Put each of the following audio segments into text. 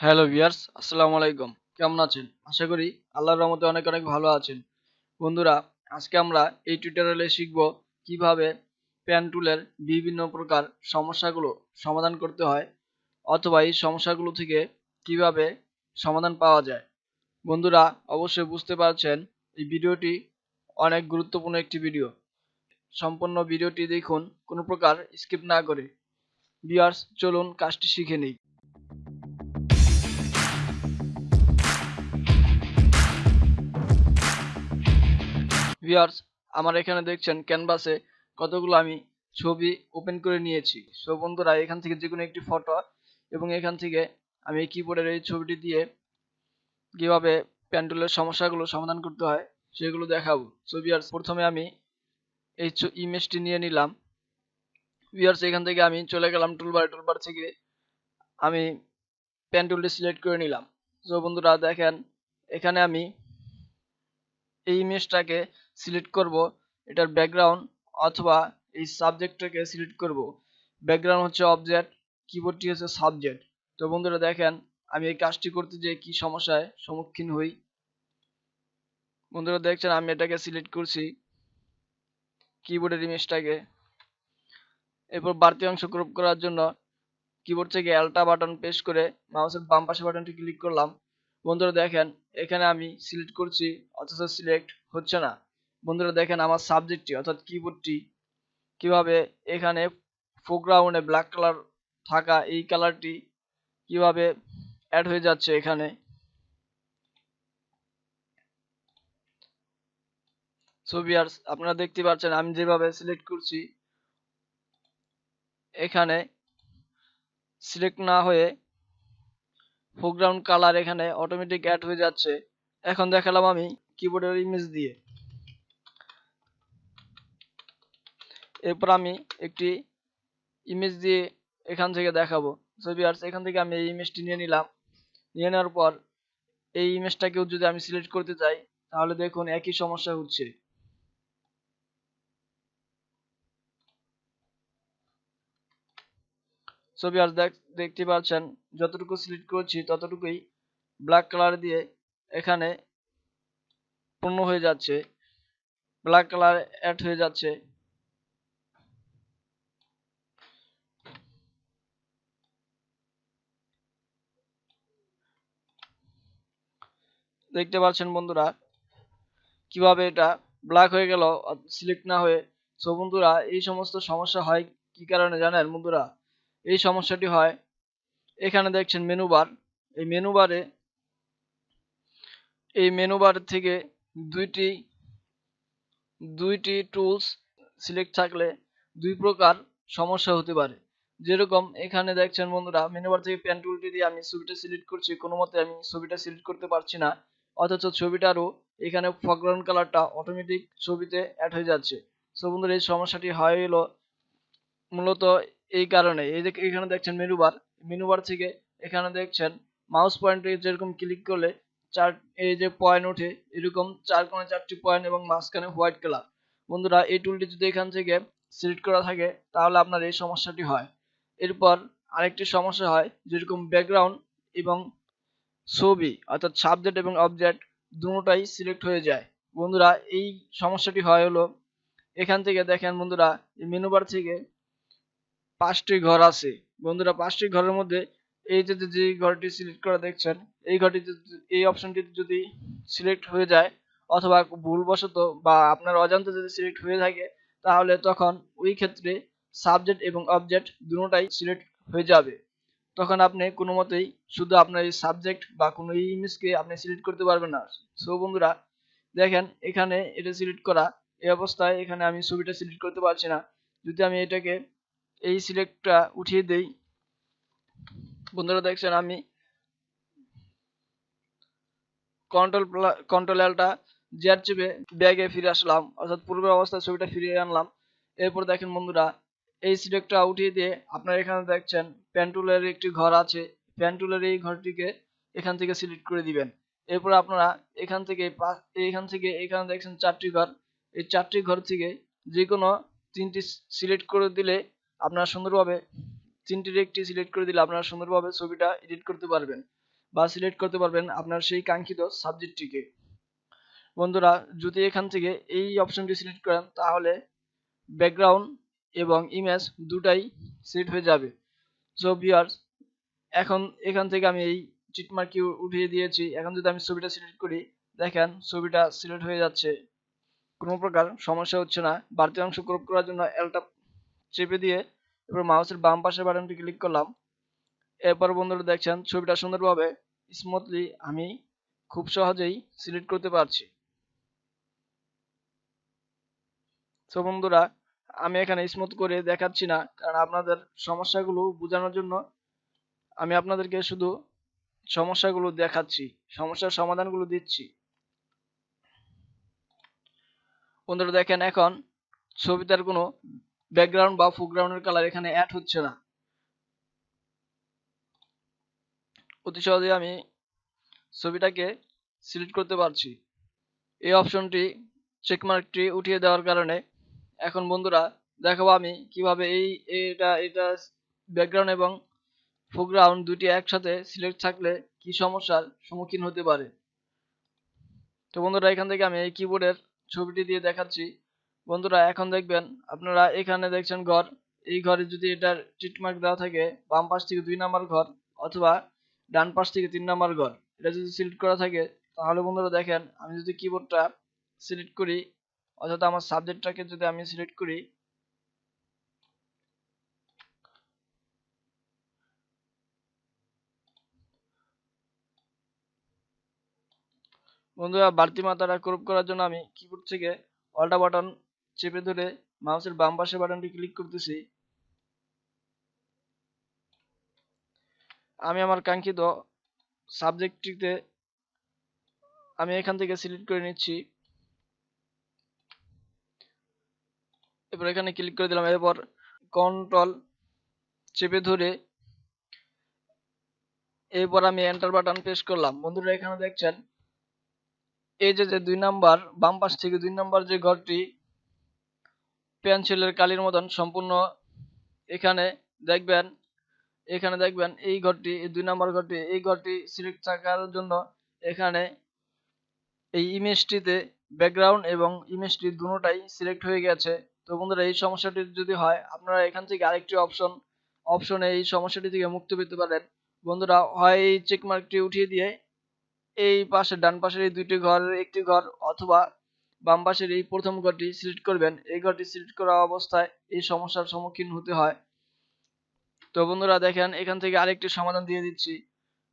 Hello viewers, আসসালামু আলাইকুম। কেমন আছেন? আশা করি আল্লাহর রহমতে অনেক অনেক ভালো আছেন। বন্ধুরা, আজকে আমরা এই টিউটোরিয়ালে শিখব কিভাবে পেন টুলের বিভিন্ন প্রকার সমস্যাগুলো সমাধান করতে হয় অথবা এই সমস্যাগুলো থেকে কিভাবে সমাধান পাওয়া যায়। বন্ধুরা, অবশ্যই বুঝতে পারছেন এই ভিডিওটি অনেক গুরুত্বপূর্ণ একটি ভিডিও। সম্পূর্ণ ভিডিওটি দেখুন কোনো প্রকার স্কিপ না করে। ভিউয়ার্স, চলুন কাজটি শিখে নিই। ভিউয়ার্স, আমার এখানে দেখছেন ক্যানভাসে কতগুলো আমি ছবি ওপেন করে নিয়েছি। সো বন্ধুরা, এখান থেকে যে কোনো একটি ফটো এবং এখান থেকে আমি কিবোর্ডের এই ছবিটি দিয়ে কিভাবে পেন টুলের সমস্যাগুলো সমাধান করতে হয় সেগুলো দেখাবো। সো ভিউয়ার্স, প্রথমে আমি এই ইমেজটি নিয়ে নিলাম। ভিউয়ার্স, এখান থেকে আমি চলে গেলাম টুলবার থেকে আমি পেন টুলটি সিলেক্ট করে নিলাম। সো বন্ধুরা দেখেন, এখানে আমি এই ইমেজটাকে সিলেক্ট করব, এটার ব্যাকগ্রাউন্ড অথবা এই সাবজেক্টটাকে সিলেক্ট করব। ব্যাকগ্রাউন্ড হচ্ছে অবজেক্ট, কিবোর্ডটি হচ্ছে সাবজেক্ট। তো বন্ধুরা দেখেন, আমি এই কাজটি করতে যেয়ে কি সমস্যায় সম্মুখীন হই। বন্ধুরা দেখছেন, আমি এটাকে সিলেক্ট করছি কিবোর্ডের ইমেজটাকে। এরপর বাড়তি অংশ ক্রপ করার জন্য কিবোর্ড থেকে অ্যাল্টা বাটন প্রেস করে মাউসের বাম পাশে বাটনটি ক্লিক করলাম। বন্ধুরা দেখেন, এখানে আমি সিলেক্ট করছি অথচ সিলেক্ট হচ্ছে না। বন্ধুরা দেখেন, আমার সাবজেক্টটি অর্থাৎ কিবোর্ডটি কিভাবে এখানে ফোরগ্রাউন্ডে ব্ল্যাক কালার থাকা এই কালারটি কিভাবে অ্যাড হয়ে যাচ্ছে এখানে। সো ভিউয়ার্স, আপনারা দেখতে পাচ্ছেন আমি যেভাবে সিলেক্ট করছি এখানে সিলেক্ট না হয়ে ফোরগ্রাউন্ড কালার এখানে অটোমেটিক অ্যাড হয়ে যাচ্ছে। এখন দেখালাম আমি কিবোর্ডের ইমেজ দিয়ে। এরপর আমি একটি ইমেজ দিয়ে এখান থেকে দেখাবো। সো ভিউয়ার্স, এখান থেকে আমি এই ইমেজটি নিয়ে নিলাম। নিয়ে নেওয়ার পর এই ইমেজটাকেও যদি আমি সিলেক্ট করতে চাই তাহলে দেখুন একই সমস্যা হচ্ছে। সো ভিউয়ার্স, দেখতে পাচ্ছেন যতটুকু সিলেক্ট করছি ততটুকুই ব্ল্যাক কালার দিয়ে এখানে পূর্ণ হয়ে যাচ্ছে, ব্ল্যাক কালার অ্যাড হয়ে যাচ্ছে। দেখতে পাচ্ছেন বন্ধুরা কিভাবে এটা ব্ল্যাক হয়ে গেল সিলেক্ট না হয়ে। সো বন্ধুরা, এই সমস্ত সমস্যা হয় কি কারণে জানেন বন্ধুরা? এই সমস্যাটি হয়, এখানে দেখছেন মেনু বার, এই মেনু বার থেকে দুইটি দুইটি টুলস সিলেক্ট থাকলে দুই প্রকার সমস্যা হতে পারে। যেরকম এখানে দেখছেন বন্ধুরা, মেনু বার থেকে পেন টুলটি দিয়ে আমি ছবিটা সিলেক্ট করছি, কোনো মতে আমি ছবিটা সিলেক্ট করতে পারছি না, অথচ ছবিটারও এখানে ফরগ্রাউন্ড কালারটা অটোমেটিক ছবিতে অ্যাড হয়ে যাচ্ছে। সো বন্ধুরা, এই সমস্যাটি হয় হলো মূলত এই কারণে। এই যে এখানে দেখছেন মেনু বার থেকে এখানে দেখছেন মাউস পয়েন্টে যেরকম ক্লিক করলে চার এই যে পয়েন্ট ওঠে, এরকম চার কোণে চারটি পয়েন্ট এবং মাঝখানে হোয়াইট কালার। বন্ধুরা, এই টুলটি যদি এখান থেকে সিলেক্ট করা থাকে তাহলে আপনার এই সমস্যাটি হয়। এরপর আরেকটি সমস্যা হয়, যেরকম ব্যাকগ্রাউন্ড এবং ছবি অর্থাৎ সাবজেক্ট এবং অবজেক্ট দুটোটাই সিলেক্ট হয়ে যায়। বন্ধুরা, এই সমস্যাটি হয় হলো এখান থেকে দেখেন বন্ধুরা, এই মেনু বার থেকে 5টি ঘর আছে। বন্ধুরা, 5টি ঘরের মধ্যে এই যে ঘরটি সিলেক্ট করা দেখছেন, এই ঘরটিতে এই অপশনটি যদি সিলেক্ট হয়ে যায় অথবা ভুলবশত বা আপনার অজান্তে যদি সিলেক্ট হয়ে থাকে তাহলে তখন ওই ক্ষেত্রে সাবজেক্ট এবং অবজেক্ট দুটোটাই সিলেক্ট হয়ে যাবে। তখন আপনি কোনো মতেই শুধু আপনার এই সাবজেক্ট বা কোনো ইমেজকে আপনি সিলেক্ট করতে পারবেন না। সো বন্ধুরা দেখেন, এখানে এটা সিলেক্ট করা, এই অবস্থায় এখানে আমি ছবিটা সিলেক্ট করতে পারছি না। যদি আমি এটাকে এই সিলেক্টটা উঠিয়ে দেই, বন্ধুরা দেখছেন আমি কন্ট্রোল এলটা জেড চেপে ব্যাগে ফিরে আসলাম, অর্থাৎ পূর্বের অবস্থায় ছবিটা ফিরিয়ে আনলাম। এরপর দেখেন বন্ধুরা, এই সিলেক্টটা উঠিয়ে দিয়ে আপনারা এখানে দেখছেন পেন টুলের একটি ঘর আছে। পেন টুলের এই ঘরটিকে এখান থেকে সিলেক্ট করে দিবেন। এরপর আপনারা এখান থেকে এখানে দেখছেন 4টি ঘর, এই 4টি ঘর থেকে যে কোনো 3টি সিলেক্ট করে দিলে আপনারা সুন্দরভাবে 3টির একটি সিলেক্ট করে দিলে আপনারা সুন্দরভাবে ছবিটা এডিট করতে পারবেন। বা সিলেক্ট করতে পারবেন আপনার সেই কাঙ্ক্ষিত সাবজেক্টটিকে। বন্ধুরা যদি এখান থেকে এই অপশনটি সিলেক্ট করেন তাহলে ব্যাকগ্রাউন্ড এবং ইমেজ দুটাই সিলেক্ট হয়ে যাবে। সো ভিউয়ার্স, এখন এখান থেকে আমি এই টিকমার্কটি উঠিয়ে দিয়েছি। এখন যদি আমি ছবিটা সিলেক্ট করি, দেখেন ছবিটা সিলেক্ট হয়ে যাচ্ছে, কোনো প্রকার সমস্যা হচ্ছে না। বাড়তি অংশ ক্রপ করার জন্য এলটা চেপে দিয়ে এবার মাউসের বাম পাশের বাটনটি ক্লিক করলাম। এরপর বন্ধুরা দেখছেন ছবিটা সুন্দরভাবে স্মুথলি আমি খুব সহজেই সিলেক্ট করতে পারছি। তো বন্ধুরা, আমি এখানে স্মুথ করে দেখাচ্ছি না, কারণ আপনাদের সমস্যাগুলো বোঝানোর জন্য আমি আপনাদেরকে শুধু সমস্যাগুলো দেখাচ্ছি, সমস্যার সমাধানগুলো দিচ্ছি। বন্ধুরা দেখেন এখন ছবিটার কোনো ব্যাকগ্রাউন্ড বা ফোরগ্রাউন্ডের কালার এখানে অ্যাড হচ্ছে না। অতি সহজে আমি ছবিটাকে সিলেক্ট করতে পারছি। এই অপশনটি চেকমার্কটি উঠিয়ে দেওয়ার কারণে এখন বন্ধুরা দেখাবো আমি কিভাবে এটা ব্যাকগ্রাউন্ড এবং ফোরগ্রাউন্ড দুটি একসাথে সিলেক্ট থাকলে কি সমস্যার সম্মুখীন হতে পারে। তো বন্ধুরা এখান থেকে আমি এই কিবোর্ডের ছবিটি দিয়ে দেখাচ্ছি। বন্ধুরা এখন দেখবেন আপনারা এখানে দেখছেন ঘর, এই ঘরে যদি এটার টিকমার্ক দেওয়া থাকে বাম পাশ থেকে 2 নাম্বার ঘর অথবা ডান পাশ থেকে 3 নাম্বার ঘর, এটা যদি সিলেক্ট করা থাকে তাহলে বন্ধুরা দেখেন আমি যদি কিবোর্ডটা সিলেক্ট করি অর্থাৎ আমার সাবজেক্টটাকে যদি আমি সিলেক্ট করি, বন্ধুরা বাড়তি মাত্রাটা ক্রপ করার জন্য আমি কিবোর্ড থেকে অল্টা বাটন চেপে ধরে মাউসের বাম পাশের বাটনটি ক্লিক করতেছি। আমি আমার কাঙ্ক্ষিত সাবজেক্টটিতে আমি এখান থেকে সিলেক্ট করে নিচ্ছি। এরপর এখানে ক্লিক করে দিলাম। এরপর কন্ট্রোল চেপে ধরে এরপর আমি এন্টার বাটন প্রেস করলাম। বন্ধুরা এখানে দেখছেন এই যে 2 নাম্বার বাম পাশ থেকে 2 নাম্বার যে ঘরটি পেন্সিলের কালির মতন সম্পূর্ণ এখানে দেখবেন এই ঘরটি, এই 2 নাম্বার ঘরটি, এই ঘরটি সিলেক্ট থাকার জন্য এখানে এই ইমেজটিতে ব্যাকগ্রাউন্ড এবং ইমেজটি দুটোটাই সিলেক্ট হয়ে গেছে। তো বন্ধুরা এই সমস্যাটি যদি হয় আপনারা এখান থেকে আরেকটি অপশনে এই সমস্যাটি থেকে মুক্তি পেতে পারেন। বন্ধুরা হয় এই চেক মার্কটি উঠিয়ে দিয়ে এই পাশে ডান পাশের এই দুইটি ঘরের একটি ঘর অথবা বাম পাশের এই প্রথম ঘরটি সিলেক্ট করবেন। এই ঘরটি সিলেক্ট করা অবস্থায় এই সমস্যার সম্মুখীন হতে হয়। তো বন্ধুরা দেখেন এখান থেকে আরেকটি সমাধান দিয়ে দিচ্ছি,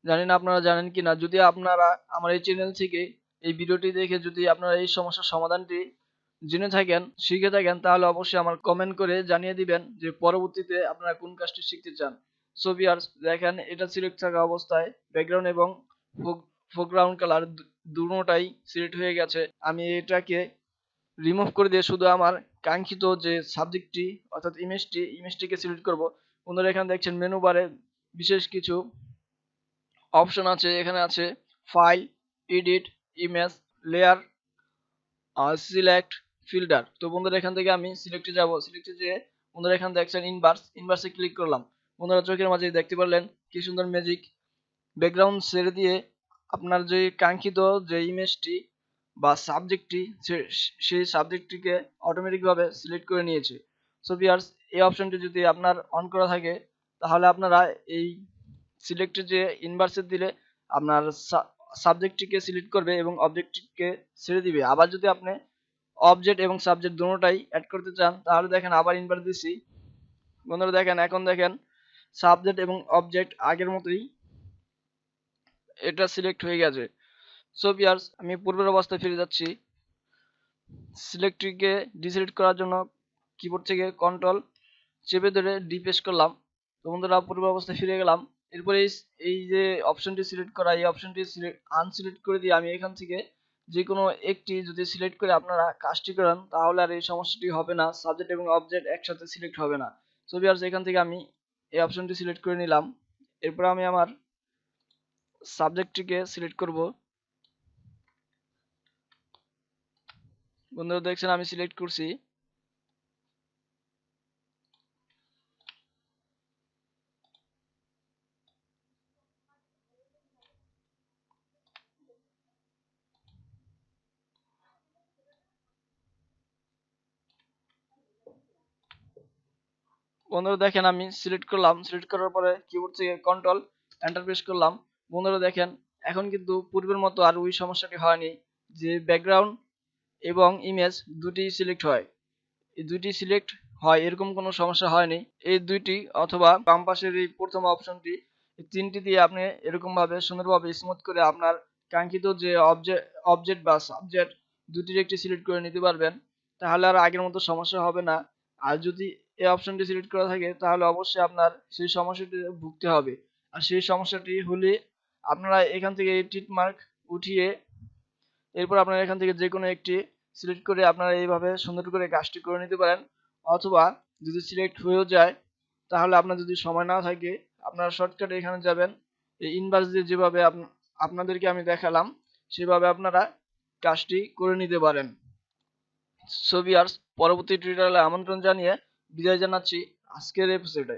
জানি না আপনারা জানেন কিনা। যদি আপনারা আমার এই চ্যানেল থেকে এই ভিডিওটি দেখে যদি আপনারা এই সমস্যার সমাধানটি জেনে থাকেন, শিখে থাকেন, তাহলে অবশ্যই আমার কমেন্ট করে জানিয়ে দিবেন যে পরবর্তীতে আপনারা কোন কাজটি শিখতে চান। সো ভিউয়ার্স দেখেন এটা সিলেক্ট থাকা অবস্থায় ব্যাকগ্রাউন্ড এবং ফোরগ্রাউন্ড কালার দুটোটাই সিলেক্ট হয়ে গেছে। আমি এটাকে রিমুভ করে দিয়ে শুধু আমার কাঙ্ক্ষিত যে সাবজেক্টটি অর্থাৎ ইমেজটিকে সিলেক্ট করব। বন্ধুরা এখানে দেখছেন মেনু বারে বিশেষ কিছু অপশন আছে। এখানে আছে file, edit, image, layer, select, filter. তো বন্ধুরা এখান থেকে আমি সিলেক্টে যাব। সিলেক্টে যেয়ে বন্ধুরা এখানে দেখছেন ইনভার্সে ক্লিক করলাম। বন্ধুরা চোখের মাঝে দেখতে পারলেন কি সুন্দর ম্যাজিক, ব্যাকগ্রাউন্ড ছেড়ে দিয়ে আপনার যে কাঙ্ক্ষিত যে ইমেজটি বা সাবজেক্টটি সেই সাবজেক্টটিকে অটোমেটিকভাবে সিলেক্ট করে নিয়েছে। সো ভিউয়ার্স এই অপশনটি যদি আপনার অন করা থাকে তাহলে আপনারা এই সিলেক্টে যে ইনভার্সে দিলে আপনার সাবজেক্টটিকে সিলেক্ট করবে এবং অবজেক্টটিকে ছেড়ে দিবে। আবার যদি আপনি অবজেক্ট এবং সাবজেক্ট দুটোটাই অ্যাড করতে চান তাহলে দেখেন আবার ইনভার্স দিছি। বন্ধুরা দেখেন এখন দেখেন সাবজেক্ট এবং অবজেক্ট আগের মতোই এটা সিলেক্ট হয়ে গেছে। সো ভিউয়ার্স আমি পূর্বের অবস্থায় ফিরে যাচ্ছি। সিলেক্টটিকে ডিসিলেক্ট করার জন্য কিবোর্ড থেকে কন্ট্রোল চেপে ধরে ডি প্রেস করলাম। তো বন্ধুরা পূর্বের অবস্থায় ফিরে গেলাম। এরপরে এই যে অপশনটি সিলেক্ট করা, এই অপশনটি আনসিলেক্ট করে দিয়ে আমি এখান থেকে যে কোনো একটি যদি সিলেক্ট করে আপনারা কাজটি করেন তাহলে আর এই সমস্যাটি হবে না, সাবজেক্ট এবং অবজেক্ট একসাথে সিলেক্ট হবে না। সো ভিউয়ার্স এখান থেকে আমি এই অপশনটি সিলেক্ট করে নিলাম। এরপর আমি আমার সাবজেক্টটিকে সিলেক্ট করব। বন্ধুরা দেখছেন আমি সিলেক্ট করছি। বন্ধুরা দেখেন আমি সিলেক্ট করলাম, সিলেক্ট করার পরে কিবোর্ড থেকে কন্ট্রোল এন্টার প্রেস করলাম। বন্ধুরা দেখেন এখন কিন্তু পূর্বের মতো আর ওই সমস্যাটি হয়নি যে ব্যাকগ্রাউন্ড এবং ইমেজ দুটি সিলেক্ট হয়, এই দুইটি সিলেক্ট হয় এরকম কোনো সমস্যা হয়নি। এই দুইটি অথবা বাম পাশের এই প্রথম অপশনটি, এই তিনটি দিয়ে আপনি এরকম ভাবে সুন্দরভাবে স্মুথ করে আপনার কাঙ্ক্ষিত যে অবজেক্ট বা সাবজেক্ট দুটির একটি সিলেক্ট করে নিতে পারবেন, তাহলে আর আগের মতো সমস্যা হবে না। আর যদি এই অপশনটি সিলেক্ট করা থাকে তাহলে অবশ্যই আপনার সেই সমস্যাটি ভুগতে হবে। আর সেই সমস্যাটি হলে আপনারা এখান থেকে এই টিক মার্ক উঠিয়ে এরপর আপনারা এখান থেকে যে কোনো একটি সিলেক্ট করে আপনারা এইভাবে সুন্দর করে কাজটি করে নিতে পারেন। অথবা যদি সিলেক্ট হয়েও যায় তাহলে আপনার যদি সময় না থাকে আপনারা শর্টকাটে এখানে যাবেন, এই ইনভার্স দিয়ে যেভাবে আপনাদেরকে আমি দেখালাম সেভাবে আপনারা কাজটি করে নিতে পারেন। সো ভিউয়ার্স, পরবর্তী টিউটোরিয়ালে আমন্ত্রণ জানিয়ে বিদায় জানাচ্ছি আজকের এপিসোডে।